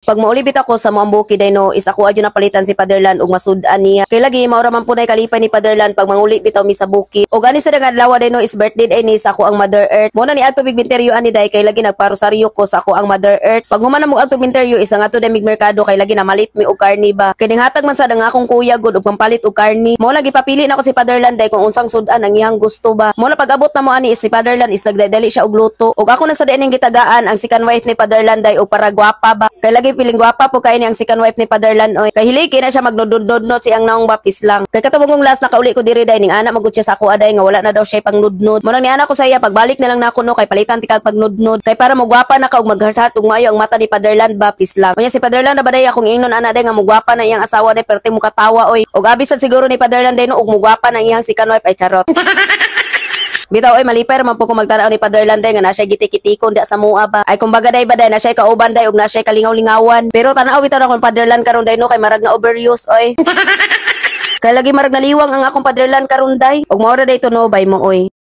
Pag maulibit ako sa Moambuki day no, is ako adyo napalitan si Fatherland og masud-an niya. Kay lagi maura man punay kalipay ni Fatherland pag manguli bitaw mi sa bukid. Og ani sa adlaw day no is birthday day ni sa ako ang Mother Earth. Mo na ni adto big interview ani day kay lagi nagparosaryo ko sa ako ang Mother Earth. Pag human na mo adto interview is ang ato day mig merkado kay lagi namalit mi og karni ba. Kay hatag man sad ang akong kuya gud og pampalit og karni. Mo lagi papili na ko si Fatherland day kung unsang sudan ang iyang gusto ba. Mo na pag abot na mo ani is si Fatherland is nagdadali siya og luto. Og ako na sa dining gitagaan ang second wife ni Fatherland day og para gwapa ba. Kay lagi piling gwapa po kay ni ang second wife ni Fatherland oy. Kay hiliki na siya magnudnod siyang naong baptis lang. Kay katubong last nakauli ko diri day ning ana magud siya sa ako aday nga wala na daw siya pangnudnod. Mo nang ni ana ko sa iya pagbalik na lang nako no kay palitan tikag pagnudnod. Kay para mogwapa na ka og magharhat ug maayo ang mata ni Fatherland baptis lang. Unya si Fatherland na baday akong ingnon ana day nga mogwapa na iyang asawa day perti mo katawa oy. Og abi sad siguro ni Fatherland day no og mogwapa na iyang second wife ay charot. Bitaw oy malipay man po ko magtanaw ni Fatherland day nga na siya gitikitikon da sa mua ba. Ay kumbaga day baday na siya kauban day og na siya kalingaw-lingawan. Pero tanaw bitaw na kon Fatherland karon day no kay marag na overuse oy. Kay lagi marag naliwang ang akong Fatherland karon day. Og mao ra day to no bay mo oy.